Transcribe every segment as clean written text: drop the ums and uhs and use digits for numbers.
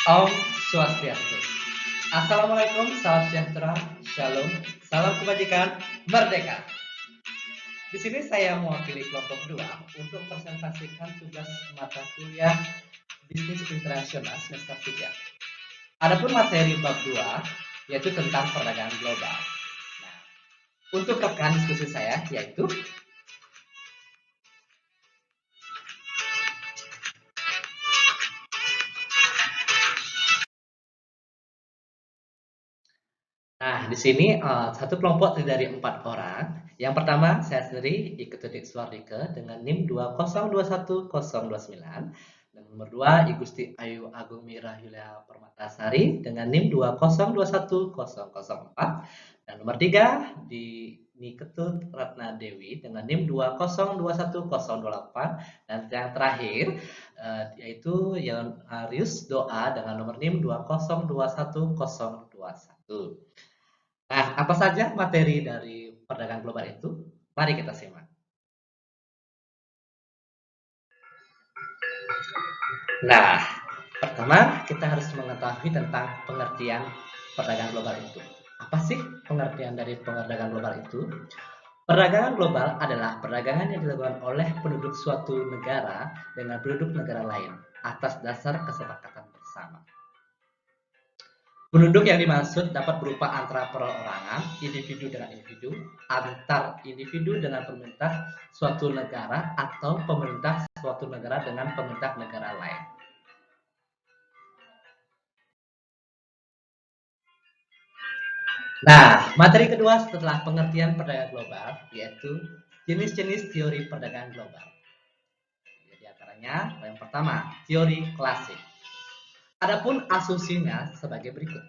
Om Swastiastu. Assalamualaikum, salam sejahtera, shalom, salam kebajikan, merdeka. Di sini saya mewakili kelompok 2 untuk presentasikan tugas mata kuliah Bisnis Internasional semester 3. Adapun materi bab 2 yaitu tentang perdagangan global. Nah, untuk rekan diskusi saya yaitu di sini satu kelompok terdiri dari 4 orang. Yang pertama, saya sendiri Iketudik Suardike dengan NIM 2021029. Dan nomor 2, Igusti Ayu Agung Mira Yulia Permatasari dengan NIM 2021004. Dan nomor 3, di Niketut Ratna Dewi dengan NIM 2021028. Dan yang terakhir yaitu Yonarius Doa dengan nomor NIM 2021021. Nah, apa saja materi dari perdagangan global itu? Mari kita simak. Nah, pertama kita harus mengetahui tentang pengertian perdagangan global itu. Apa sih pengertian dari perdagangan global itu? Perdagangan global adalah perdagangan yang dilakukan oleh penduduk suatu negara dengan penduduk negara lain atas dasar kesepakatan bersama. Penduduk yang dimaksud dapat berupa antara perorangan, individu dengan individu, antar individu dengan pemerintah suatu negara, atau pemerintah suatu negara dengan pemerintah negara lain. Nah, materi kedua setelah pengertian perdagangan global yaitu jenis-jenis teori perdagangan global. Di antaranya, yang pertama, teori klasik. Adapun asumsinya sebagai berikut.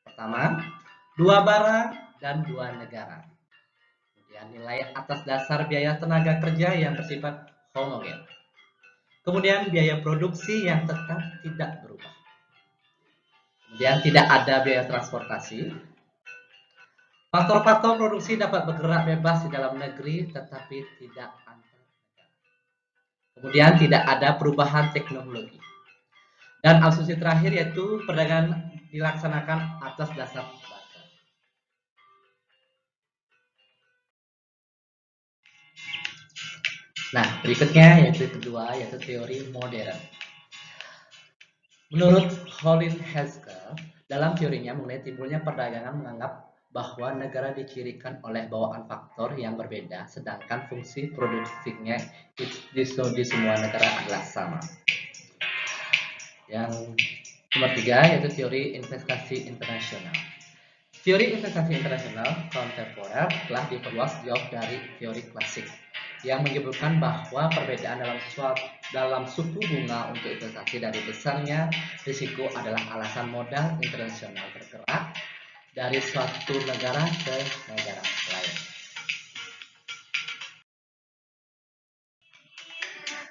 Pertama, dua barang dan dua negara. Kemudian nilai atas dasar biaya tenaga kerja yang bersifat homogen. Kemudian biaya produksi yang tetap tidak berubah. Kemudian tidak ada biaya transportasi. Faktor-faktor produksi dapat bergerak bebas di dalam negeri tetapi tidak antar negara. Kemudian tidak ada perubahan teknologi. Dan asumsi terakhir yaitu perdagangan dilaksanakan atas dasar barter. Nah, berikutnya yaitu kedua yaitu teori modern. Menurut Colin Haskell, dalam teorinya mengenai timbulnya perdagangan menganggap bahwa negara dicirikan oleh bawaan faktor yang berbeda, sedangkan fungsi produktifnya di semua negara adalah sama. Yang nomor 3 yaitu teori investasi internasional. Teori investasi internasional kontemporer telah diperluas jauh dari teori klasik yang menyebutkan bahwa perbedaan dalam suku bunga untuk investasi dari besarnya risiko adalah alasan modal internasional bergerak dari suatu negara ke negara lain.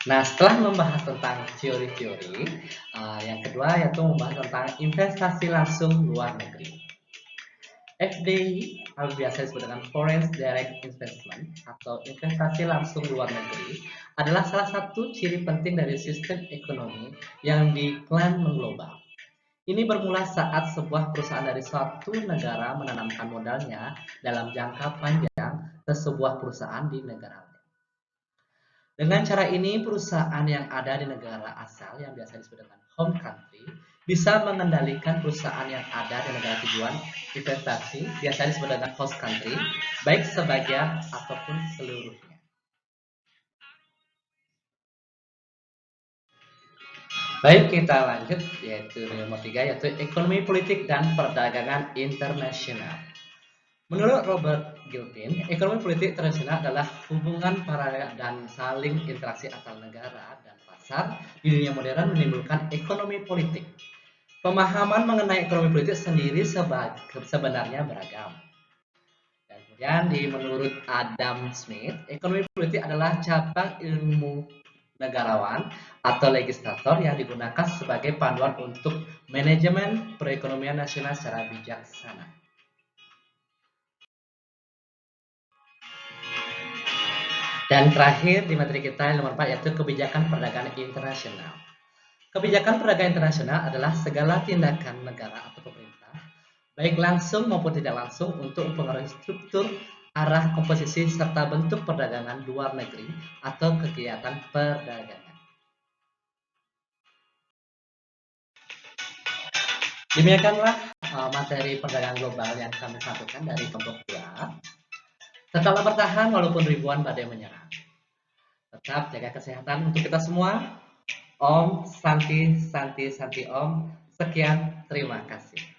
Nah, setelah membahas tentang teori-teori, yang kedua yaitu membahas tentang investasi langsung luar negeri. FDI atau biasa disebut dengan Foreign Direct Investment atau investasi langsung luar negeri adalah salah satu ciri penting dari sistem ekonomi yang diklaim mengglobal. Ini bermula saat sebuah perusahaan dari suatu negara menanamkan modalnya dalam jangka panjang ke sebuah perusahaan di negara lain. Dengan cara ini, perusahaan yang ada di negara asal yang biasa disebut dengan home country bisa mengendalikan perusahaan yang ada di negara tujuan investasi, biasa disebut dengan host country, baik sebagian ataupun seluruhnya. Baik, kita lanjut yaitu nomor 3 yaitu ekonomi politik dan perdagangan internasional. Menurut Robert Gilpin, ekonomi politik internasional adalah hubungan paralel dan saling interaksi antar negara dan pasar di dunia modern menimbulkan ekonomi politik. Pemahaman mengenai ekonomi politik sendiri sebenarnya beragam. Dan kemudian menurut Adam Smith, ekonomi politik adalah cabang ilmu negarawan atau legislator yang digunakan sebagai panduan untuk manajemen perekonomian nasional secara bijaksana. Dan terakhir di materi kita yang nomor 4 yaitu kebijakan perdagangan internasional. Kebijakan perdagangan internasional adalah segala tindakan negara atau pemerintah, baik langsung maupun tidak langsung, untuk mempengaruhi struktur, arah, komposisi, serta bentuk perdagangan luar negeri atau kegiatan perdagangan. Demikianlah materi perdagangan global yang kami sampaikan dari kelompok 2. Tetaplah bertahan walaupun ribuan badai menyerang. Tetap jaga kesehatan untuk kita semua. Om Santi Santi Santi Om. Sekian, terima kasih.